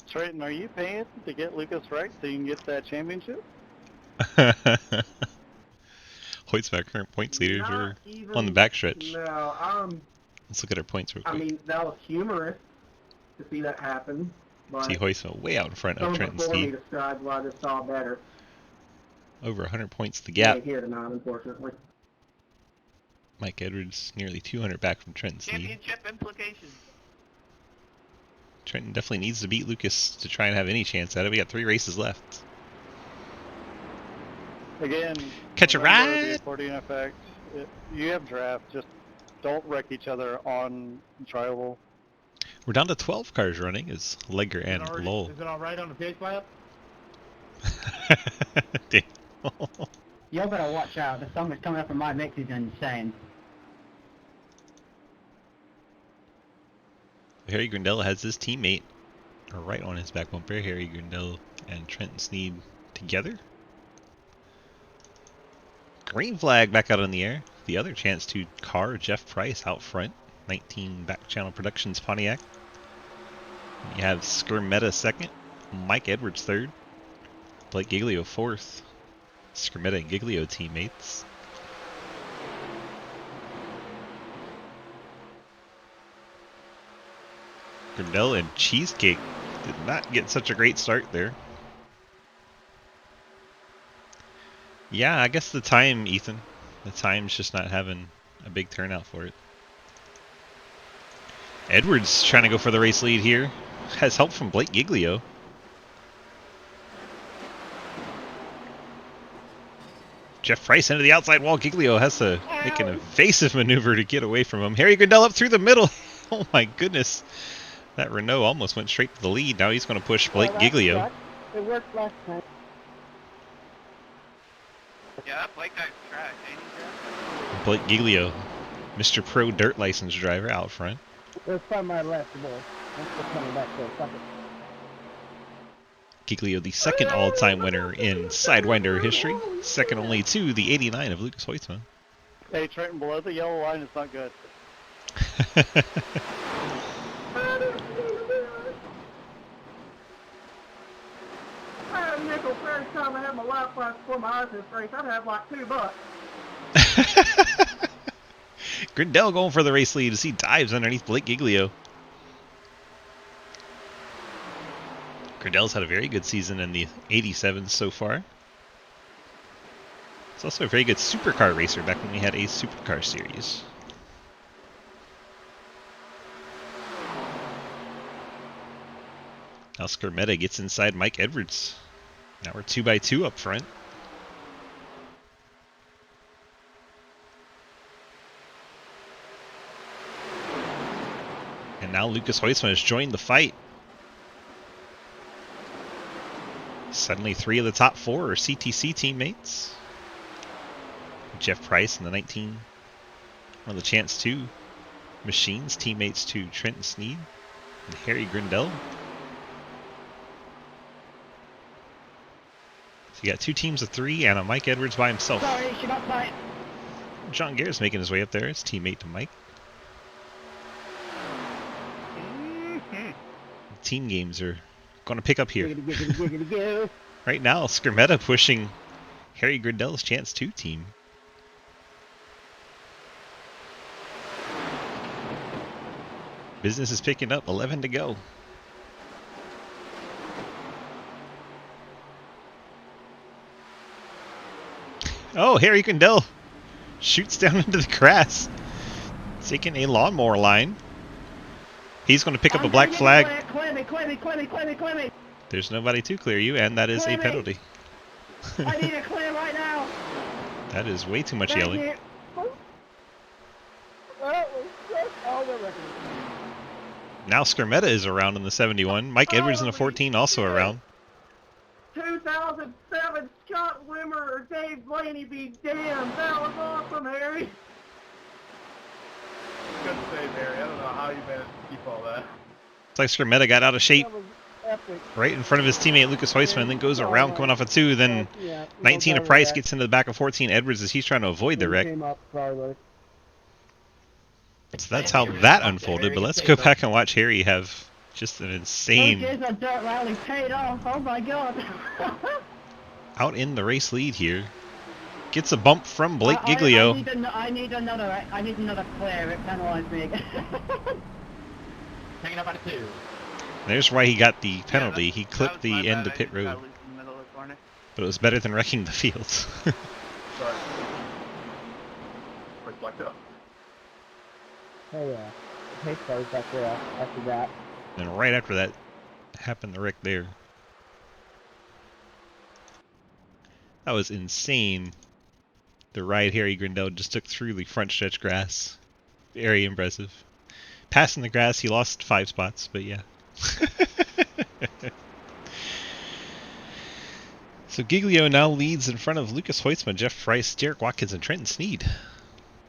Trayton, are you paying to get Lucas right so you can get that championship? Hoytsma, current points leaders, Not we're even- on the backstretch. No, Let's look at our points real I quick. mean, that was humorous to see that happen. But See Hoytsma way out in front of someone Trenton before me Steed. described what I just saw better. Over 100 points the He gap. ain't here tonight, unfortunately. Mike Edwards nearly 200 back from Trenton Steed. Championship implications. Trenton definitely needs to beat Lucas to try and have any chance at it. We got 3 races left. Again, Catch a remember the ride? accordion effect. You have draft, just don't wreck each other on tribal. We're down to 12 cars running as Legger and Lowell. Is it all right on the pace lap? Damn. You better watch out. The song that's coming up in my mix is insane. Harry Grindell has his teammate right on his back bumper. Harry Grindell and Trenton Sneed together. Green flag back out in the air. the other chance to car Jeff Price out front. 19 Back Channel Productions Pontiac. You have Skirmetta second, Mike Edwards third, Blake Giglio fourth. Skirmetta and Giglio teammates. Grindell and Cheesecake did not get such a great start there. Yeah, I guess the time, Ethan. The time's just not having a big turnout for it. Edwards trying to go for the race lead here. Has help from Blake Giglio. Jeff Price into the outside wall. Giglio has to make an evasive maneuver to get away from him. Harry Grindell up through the middle. Oh my goodness. That Renault almost went straight to the lead. Now he's going to push Blake Giglio. It worked last time. Yeah, that Blake guy's trash, ain't he, Jeff? Blake Giglio, Mr. Pro Dirt License driver out front. Let's find my last boy. I'm still coming back, so fuck it. Giglio, the second all-time winner in Sidewinder history, second only to the 89 of Lucas Hoytsman. Hey, Trenton, below the yellow line is not good. I had a nickel for every time I had my life flash before my eyes in this race. I'd have like $2. Grindell going for the race lead as he dives underneath Blake Giglio. Grindell's had a very good season in the 87s so far. He's also a very good supercar racer back when we had a supercar series. Now Skirmetta gets inside Mike Edwards. Now we're 2x2 up front. And now Lucas Hoytsman has joined the fight. Suddenly 3 of the top 4 are CTC teammates. Jeff Price and the 19 on the Chance 2 Machines teammates to Trenton Sneed and Harry Grindell. So you got 2 teams of 3 and a Mike Edwards by himself. Sorry, she got tight. John Garrett's making his way up there, his teammate to Mike. Team games are going to pick up here. Right now, Skirmetta pushing Harry Grindell's Chance 2 team. Business is picking up, 11 to go. Oh, Harry Grindell shoots down into the grass, taking a lawnmower line. He's going to pick up a black flag. Clear me. There's nobody to clear you, and that is a penalty. I need a clear right now. That is way too much yelling. Now Skirmetta is around in the 71. Mike Edwards in the 14 also around. 2007 Scott Wimmer or Dave Blaney be damned. That was awesome, Harry. Good save, Harry. I don't know how you managed to keep all that. It's like Skirmetta got out of shape That was epic. right in front of his teammate Lucas Hoytsman, then goes around coming off a 2. Then 19 of Price gets into the back of 14 Edwards as he's trying to avoid the wreck. Came up, sorry, buddy. So that's how that unfolded. But let's go back and watch Harry have just an insane Those days of dirt rally paid off. Oh my god. out in the race lead here. Gets a bump from Blake Giglio. I need another clear. It penalized me again. Taking up out of 2. There's why he got the penalty. He That clipped was the my end bad. of pit I just got road. loose in the middle of the corner. But it was better than wrecking the field. Sorry. Reflect up. Oh yeah. The pace cars back there after that. And right after that happened the wreck there. That was insane. The ride Harry Grindell just took through the front stretch grass. Very impressive. Passing the grass, he lost 5 spots, but yeah. So Giglio now leads in front of Lucas Hoytsman, Jeff Price, Derek Watkins, and Trenton Sneed.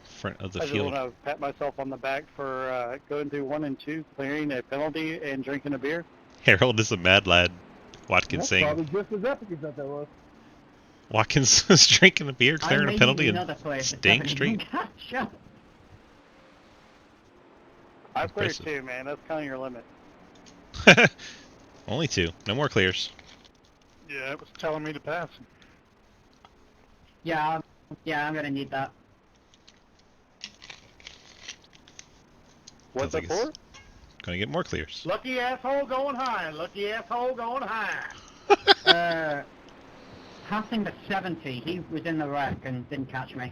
Front of the I just field. want to pat myself on the back for going through 1 and 2, clearing a penalty and drinking a beer. Harold is a mad lad, Watkins That's saying. probably just as epic as that was. Watkins was drinking a beer, I clearing a made penalty, and another play for staying 7 straight. catch up. I've cleared Impressive. 2, man. That's kind of your limit. Only 2. No more clears. Yeah, it was telling me to pass. Yeah, I'm gonna need that. What's Sounds that like for? it's gonna get more clears. Lucky asshole going high. Lucky asshole going high. Passing the 70, he was in the wreck and didn't catch me.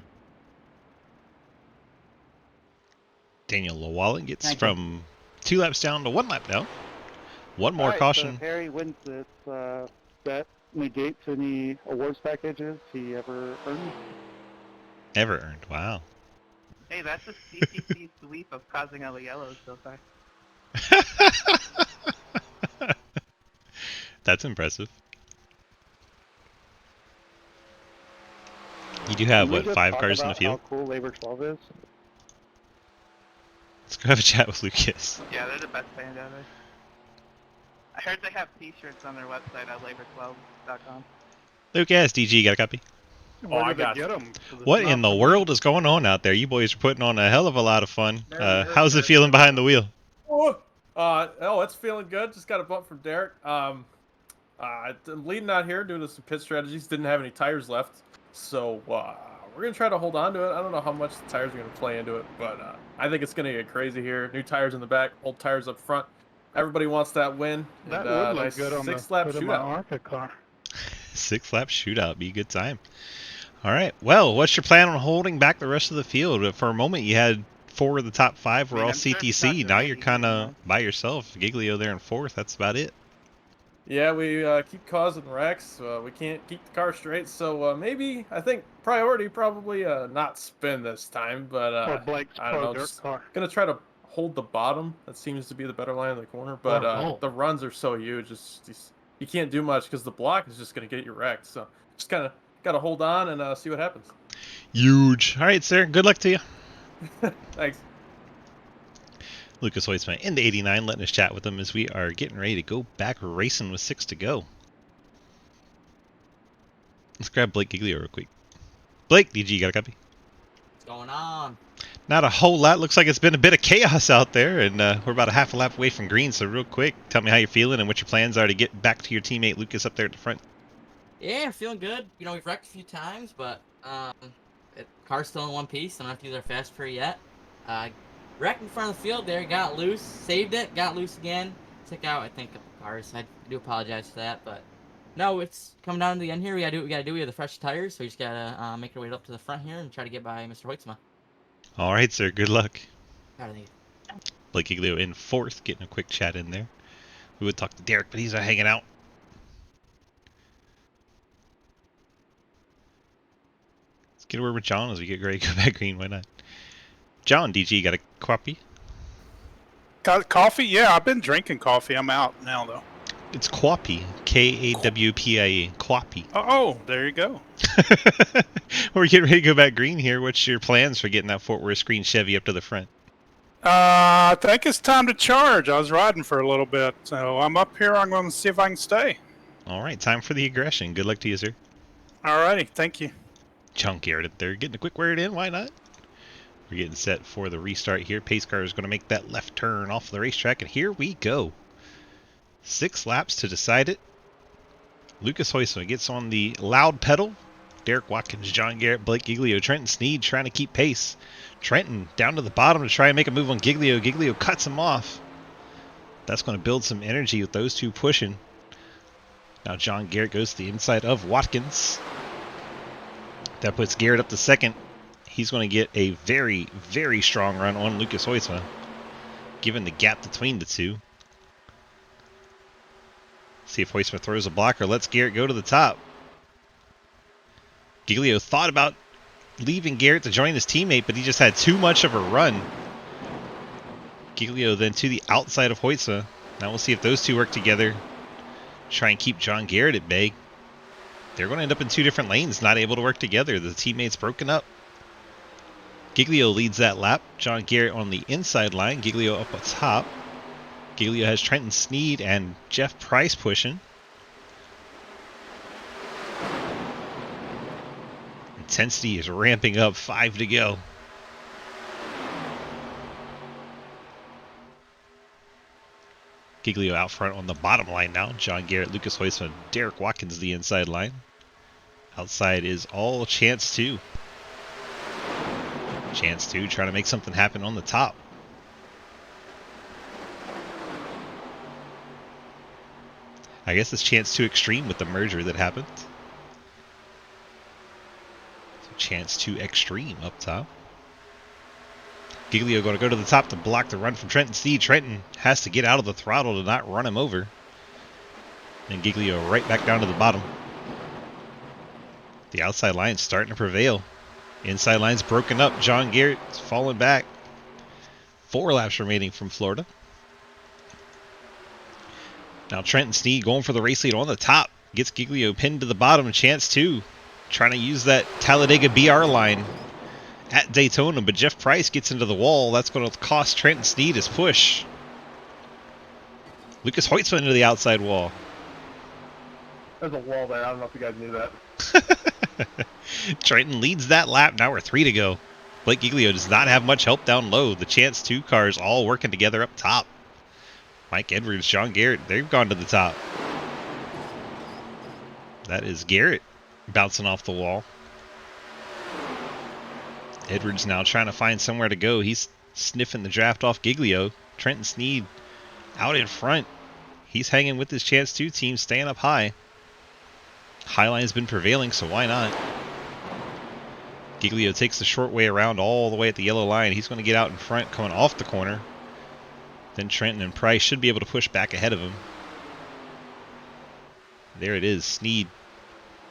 Daniel Llewellyn gets Thank you. from 2 laps down to 1 lap down. One more All right, caution. So if Harry wins this, that negates any awards packages he ever earned. Ever earned. Wow. Hey, that's a CPC sweep of causing all the yellows so far. That's impressive. You do have, Can we what, just 5 talk cars in the about field? How cool Labor 12 is. Let's go have a chat with Lucas. Yeah, they're the best band ever. I heard they have t-shirts on their website at labor12.com. Lucas, DG, got a copy? Where I do they got get you. them? What in the world is going on out there? You boys are putting on a hell of a lot of fun. Very good, How's it very feeling good. behind the wheel? It's feeling good. Just got a bump from Derek. I'm leading out here, doing some pit strategies. Didn't have any tires left, so we're gonna try to hold on to it. I don't know how much the tires are gonna play into it, but I think it's gonna get crazy here. New tires in the back, old tires up front. Everybody wants that win. That and, would look nice good on the 6-lap hood of my shootout. ARCA car. 6-lap shootout. Be a good time. All right. Well, what's your plan on holding back the rest of the field? For a moment, you had 4 of the top 5 were all I'm sure if you CTC. talk to Now Ray, you're he'd kind be of fine. by yourself. Giglio there in 4th. That's about it. Yeah, we keep causing wrecks. We can't keep the car straight, so maybe I think priority probably not spin this time, but Or Blake's I don't Pro know. Dirt Just car. gonna try to hold the bottom. That seems to be the better line in the corner, but the runs are so huge. You can't do much because the block is just gonna get you wrecked. So just kind of gotta hold on and see what happens. Huge. All right, sir. Good luck to you. Thanks. Lucas Hoytsman in the 89, letting us chat with him as we are getting ready to go back racing with 6 to go. Let's grab Blake Giglio real quick. Blake, DG, got a copy? What's going on? Not a whole lot. Looks like it's been a bit of chaos out there, and we're about a half a lap away from green. So real quick, tell me how you're feeling and what your plans are to get back to your teammate Lucas up there at the front. Yeah, feeling good. You know, we've wrecked a few times, but car's still in one piece. I don't have to use our fast free yet. Wrecked in front of the field there, got loose, saved it, got loose again. Took out, I think, a couple cars. I do apologize for that, but no, it's coming down to the end here. We gotta do what we gotta do. We have the fresh tires, so we just gotta make our way up to the front here and try to get by Mr. Hoytsma. All right, sir. Good luck. Gotta need. Blake Giglio in 4th, getting a quick chat in there. We would talk to Derek, but he's hanging out. Let's get a word with John as we get ready to go back green. Why not? John, DG, got a copy? Got coffee? Yeah, I've been drinking coffee. I'm out now, though. It's Quappy. K-A-W-P-I-E. Quappy. Oh, there you go. We're getting ready to go back green here. What's your plans for getting that Fort Worth screen Chevy up to the front? I think it's time to charge. I was riding for a little bit, so I'm up here. I'm going to see if I can stay. All right, time for the aggression. Good luck to you, sir. Alrighty, thank you. John Garrett up there getting a quick word in. Why not? We're getting set for the restart here. Pace car is going to make that left turn off the racetrack, and here we go. 6 laps to decide it. Lucas Hoytsma gets on the loud pedal. Derek Watkins, John Garrett, Blake Giglio, Trenton Sneed trying to keep pace. Trenton down to the bottom to try and make a move on Giglio. Giglio cuts him off. That's going to build some energy with those two pushing. Now John Garrett goes to the inside of Watkins. That puts Garrett up to 2nd. He's going to get a very, very strong run on Lucas Hoytsma, given the gap between the two. See if Hoytsma throws a blocker. Lets Garrett go to the top. Giglio thought about leaving Garrett to join his teammate, but he just had too much of a run. Giglio then to the outside of Hoytsma. Now we'll see if those two work together. Try and keep John Garrett at bay. They're going to end up in 2 different lanes, not able to work together. The teammates broken up. Giglio leads that lap. John Garrett on the inside line. Giglio up at top. Giglio has Trenton Sneed and Jeff Price pushing. Intensity is ramping up. 5 to go. Giglio out front on the bottom line now. John Garrett, Lucas Hoisman, Derek Watkins the inside line. Outside is all Chance 2. Chance 2 trying to make something happen on the top. I guess it's Chance 2 Extreme with the merger that happened. So Chance 2 Extreme up top. Giglio going to go to the top to block the run from Trenton Steed. Trenton has to get out of the throttle to not run him over. And Giglio right back down to the bottom. The outside line's starting to prevail. Inside line's broken up. John Garrett's falling back. 4 laps remaining from Florida. Now Trenton Steed going for the race lead on the top. Gets Giglio pinned to the bottom. Chance 2 trying to use that Talladega BR line at Daytona, but Jeff Price gets into the wall. That's going to cost Trenton Steed his push. Lucas Hoytsman into the outside wall. There's a wall there. I don't know if you guys knew that. Trenton leads that lap. Now we're 3 to go. Blake Giglio does not have much help down low. The Chance 2 cars all working together up top. Mike Edwards, John Garrett, they've gone to the top. That is Garrett bouncing off the wall. Edwards now trying to find somewhere to go. He's sniffing the draft off Giglio. Trenton Steed out in front. He's hanging with his Chance 2 team, staying up high. Highline's been prevailing, so why not? Giglio takes the short way around all the way at the yellow line. He's going to get out in front, coming off the corner. Then Trenton and Price should be able to push back ahead of him. There it is. Sneed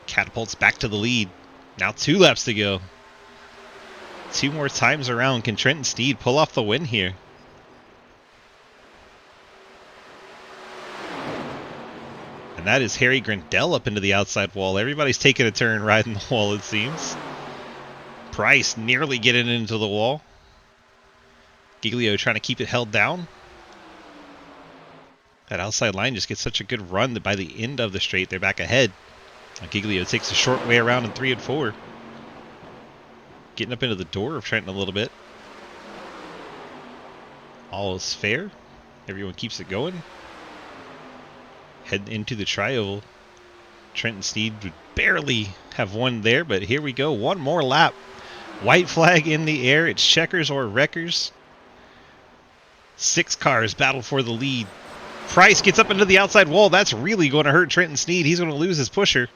catapults back to the lead. Now 2 laps to go. 2 more times around. Can Trenton Steed pull off the win here? And that is Harry Grindell up into the outside wall. Everybody's taking a turn riding the wall, it seems. Price nearly getting into the wall. Giglio trying to keep it held down. That outside line just gets such a good run that by the end of the straight, they're back ahead. Giglio takes a short way around in 3 and 4. Getting up into the door of Trenton a little bit. All is fair. Everyone keeps it going. Heading into the tri-oval. Trenton Steed would barely have won there, but here we go. One more lap. White flag in the air. It's checkers or wreckers. 6 cars battle for the lead. Price gets up into the outside wall. That's really going to hurt Trenton Steed. He's going to lose his pusher.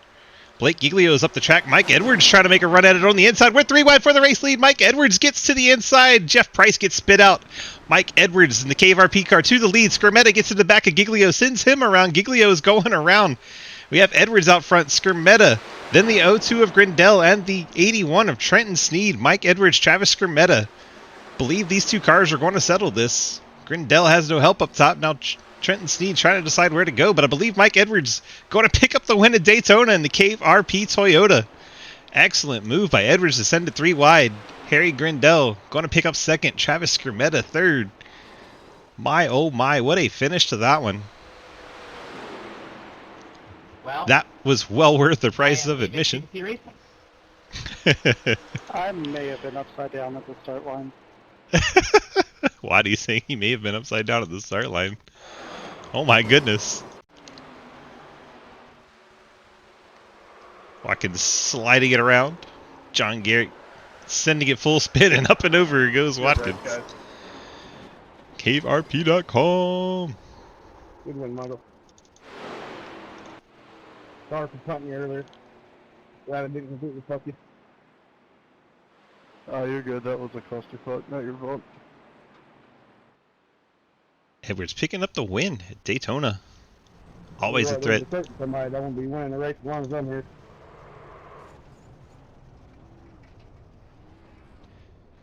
Blake Giglio is up the track. Mike Edwards trying to make a run at it on the inside. We're 3 wide for the race lead. Mike Edwards gets to the inside. Jeff Price gets spit out. Mike Edwards in the KVRP car to the lead. Skermetta gets in the back of Giglio, sends him around. Giglio is going around. We have Edwards out front. Skermetta. Then the 02 of Grindell and the 81 of Trenton Steed. Mike Edwards, Travis Skermetta. Believe these 2 cars are going to settle this. Grindell has no help up top. Now Trenton Steed trying to decide where to go, but I believe Mike Edwards going to pick up the win at Daytona in the Cave RP Toyota. Excellent move by Edwards to send it 3 wide. Harry Grindell going to pick up second. Travis Skermetta third. My, oh my, what a finish to that one. Well, that was well worth the price of admission. I may have been upside down at the start line. Why do you think he may have been upside down at the start line? Oh my goodness. Watkins sliding it around. John Garrett sending it full spin, and up and over goes Watkins. CaveRP.com. Good one, Michael. Sorry for punting you earlier. Glad I didn't completely fuck you. Oh, you're good. That was a clusterfuck. Not your fault. Edwards picking up the win at Daytona. Always a threat. Somebody that won't be winning the race as long as I'm here.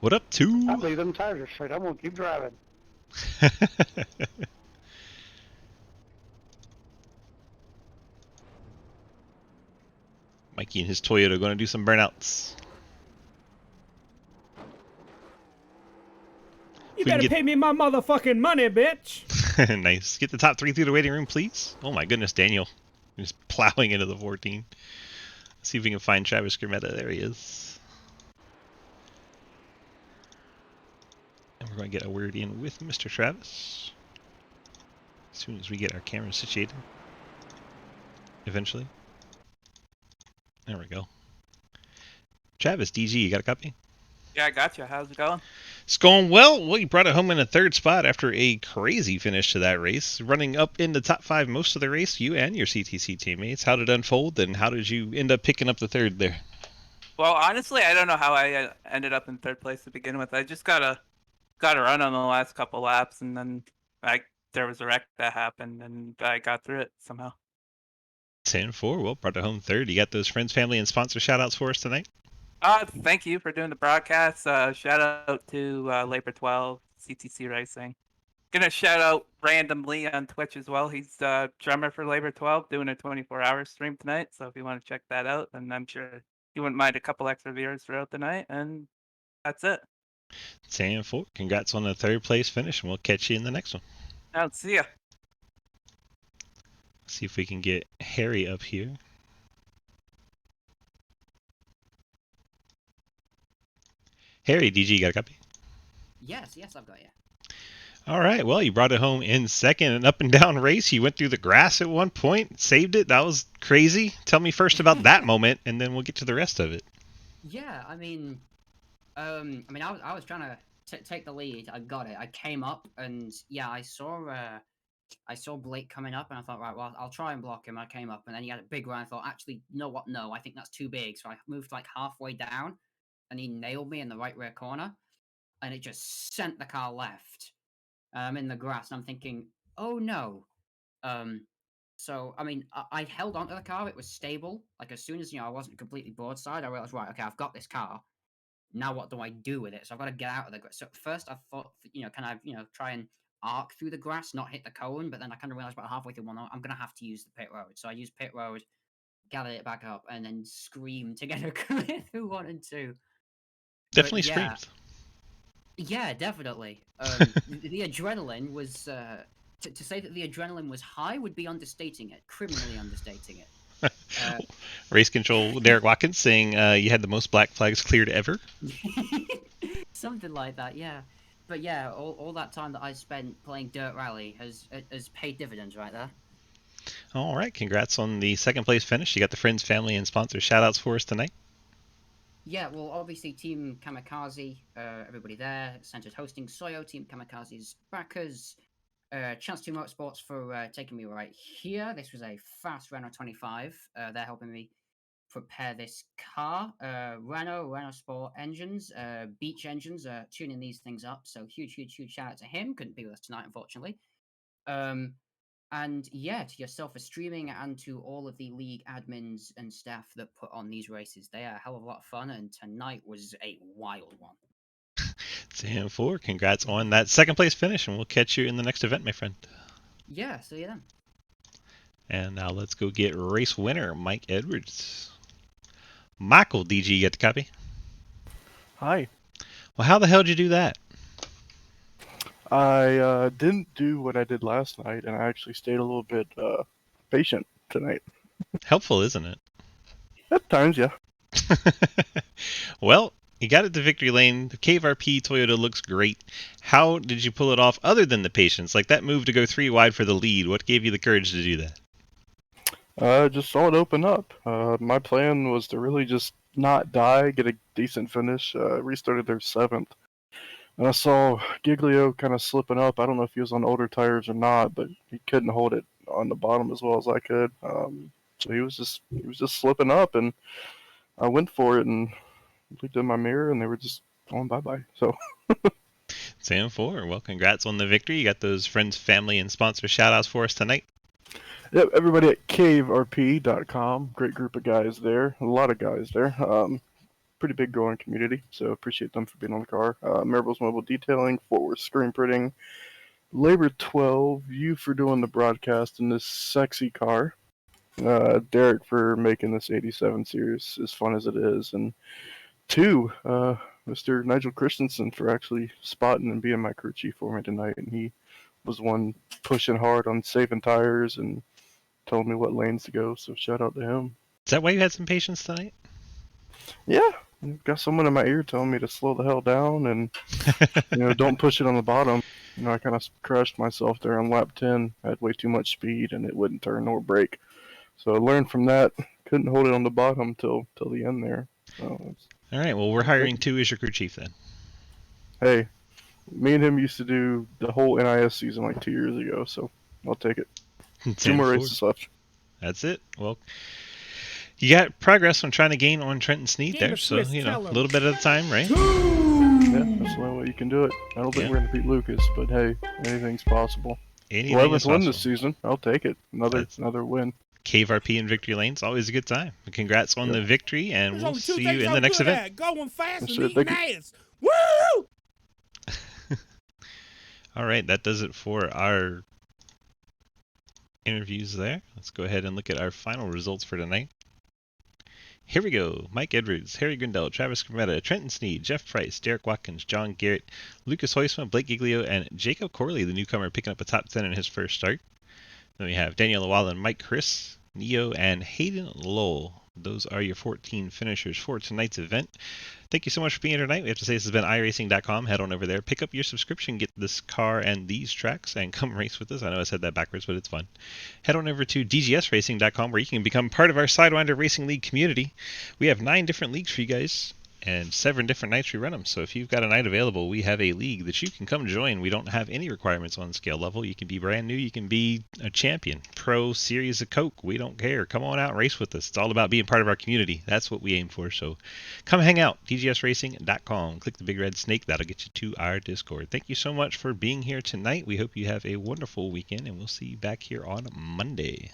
What up, 2? I believe them tires are straight. I'm gonna keep driving. Mikey and his Toyota going to do some burnouts. You better pay me my motherfucking money, bitch. Nice. Get the top 3 through the waiting room, please. Oh my goodness, Daniel. He's plowing into the 14. Let's see if we can find Travis Skermetta. There he is. we're going to get a word in with Mr. Travis as soon as we get our cameras situated. Eventually. There we go. Travis, DG, you got a copy? Yeah, I got you. How's it going? It's going well. Well, you brought it home in a third spot after a crazy finish to that race. Running up in the top 5 most of the race, you and your CTC teammates. How did it unfold, and how did you end up picking up the third there? Well, honestly, I don't know how I ended up in third place to begin with. I just got a run on the last couple laps, and then there was a wreck that happened, and I got through it somehow. 10-4. Well, brought it home third. You got those friends, family, and sponsor shout-outs for us tonight? Thank you for doing the broadcast. Shout out to Labor 12, CTC Racing. Gonna shout out randomly on Twitch as well. He's drummer for Labor 12, doing a 24-hour stream tonight. So if you want to check that out, then I'm sure you wouldn't mind a couple extra viewers throughout the night. And that's it. 10-4. Congrats on the third place finish, and we'll catch you in the next one. I'll see ya. See if we can get Harry up here. Harry, DG, you got a copy? Yes, I've got you. All right, well, you brought it home in second, an up and down race. You went through the grass at one point, saved it. That was crazy. Tell me first about that moment, and then we'll get to the rest of it. Yeah, I was trying to take the lead. I got it. I came up, and yeah, I saw Blake coming up, and I thought, right, well, I'll try and block him. I came up, and then he had a big run. I thought, actually, you know what? No, I think that's too big. So I moved like halfway down, and he nailed me in the right rear corner, and it just sent the car left. In the grass, and I'm thinking, oh no. So I held onto the car. It was stable. Like as soon as I wasn't completely broadside, I realized, right, okay, I've got this car. Now what do I do with it? So I've got to get out of the grass. So first I thought, can I, try and arc through the grass, not hit the cone? But then I kind of realized about halfway through, well, no, I'm gonna have to use the pit road. So I used pit road, gathered it back up, and then screamed to get a clear through 1 and 2. Definitely screamed. Yeah, definitely. The adrenaline was to say that the adrenaline was high would be understating it, criminally understating it. Race control, Derek Watkins saying you had the most black flags cleared ever. Something like that, yeah. But yeah, all that time that I spent playing Dirt Rally has paid dividends right there. All right, congrats on the second place finish. You got the friends, family, and sponsor shout-outs for us tonight. Yeah, well, obviously, Team Kamikaze, everybody there, Centered Hosting, Soyo, Team Kamikaze's backers, Chance 2 Motorsports for taking me right here. This was a fast Renault 25. They're helping me prepare this car. Renault Sport engines, Beach engines, tuning these things up. So huge shout out to him. Couldn't be with us tonight, unfortunately. And yeah, to yourself for streaming and to all of the league admins and staff that put on these races. They are a hell of a lot of fun, and tonight was a wild one. 10-4. Congrats on that second place finish, and we'll catch you in the next event, my friend. Yeah, see you then. And now let's go get race winner, Mike Edwards. Michael, DG, you get the copy? Hi. Well, how the hell did you do that? I didn't do what I did last night, and I actually stayed a little bit patient tonight. Helpful, isn't it? At times, yeah. Well, you got it to victory lane. The Cave RP Toyota looks great. How did you pull it off other than the patience? Like that move to go 3 wide for the lead. What gave you the courage to do that? Just saw it open up. My plan was to really just not die, get a decent finish. Restarted their 7th. And I saw Giglio kind of slipping up. I don't know if he was on older tires or not, but he couldn't hold it on the bottom as well as I could. So he was just slipping up, and I went for it and looked in my mirror, and they were just going bye-bye. So 10-4. Well, congrats on the victory. You got those friends, family, and sponsor shout-outs for us tonight. Yep, everybody at caverp.com. Great group of guys there. A lot of guys there. Pretty big growing community, so appreciate them for being on the car. Maribel's Mobile Detailing, Fort Worth Screen Printing, Labor 12, you for doing the broadcast in this sexy car, Derek for making this 87 series as fun as it is, and 2, Mr. Nigel Christensen for actually spotting and being my crew chief for me tonight, and he was one pushing hard on saving tires and told me what lanes to go, so shout out to him. Is that why you had some patience tonight? Yeah, got someone in my ear telling me to slow the hell down and don't push it on the bottom. I kind of crushed myself there on lap 10. I had way too much speed and it wouldn't turn nor brake. So I learned from that. Couldn't hold it on the bottom till the end there. So All right, well, we're hiring 2 as your crew chief then. Hey, me and him used to do the whole NIS season like 2 years ago, so I'll take it. 2 more races left. That's it. Well, you got progress on trying to gain on Trenton Sneed there, so, a little bit at a time, right? Yeah, that's the only way you can do it. I don't think we're going to beat Lucas, but hey, anything's possible. 11th win this season. I'll take it. Another win. Cave RP and Victory Lane's always a good time. Congrats on the victory, and we'll see you in the next event. Going fast and eating ass. Woo! All right, that does it for our interviews there. Let's go ahead and look at our final results for tonight. Here we go. Mike Edwards, Harry Grindell, Travis Cremetta, Trenton Sneed, Jeff Price, Derek Watkins, John Garrett, Lucas Heusman, Blake Giglio, and Jacob Corley, the newcomer, picking up a top 10 in his first start. Then we have Daniel Wallen, Mike Chris, Neo, and Hayden Lowell. Those are your 14 finishers for tonight's event. Thank you so much for being here tonight. We have to say this has been iRacing.com. Head on over there, pick up your subscription, get this car and these tracks, and come race with us. I know I said that backwards, but it's fun. Head on over to DGSRacing.com where you can become part of our Sidewinder Racing League community. We have 9 different leagues for you guys, and 7 different nights we run them. So if you've got a night available, we have a league that you can come join. We don't have any requirements on scale level. You can be brand new. You can be a champion, pro, series of Coke. We don't care. Come on out and race with us. It's all about being part of our community. That's what we aim for. So come hang out. DGSRacing.com. Click the big red snake. That'll get you to our Discord. Thank you so much for being here tonight. We hope you have a wonderful weekend, and we'll see you back here on Monday.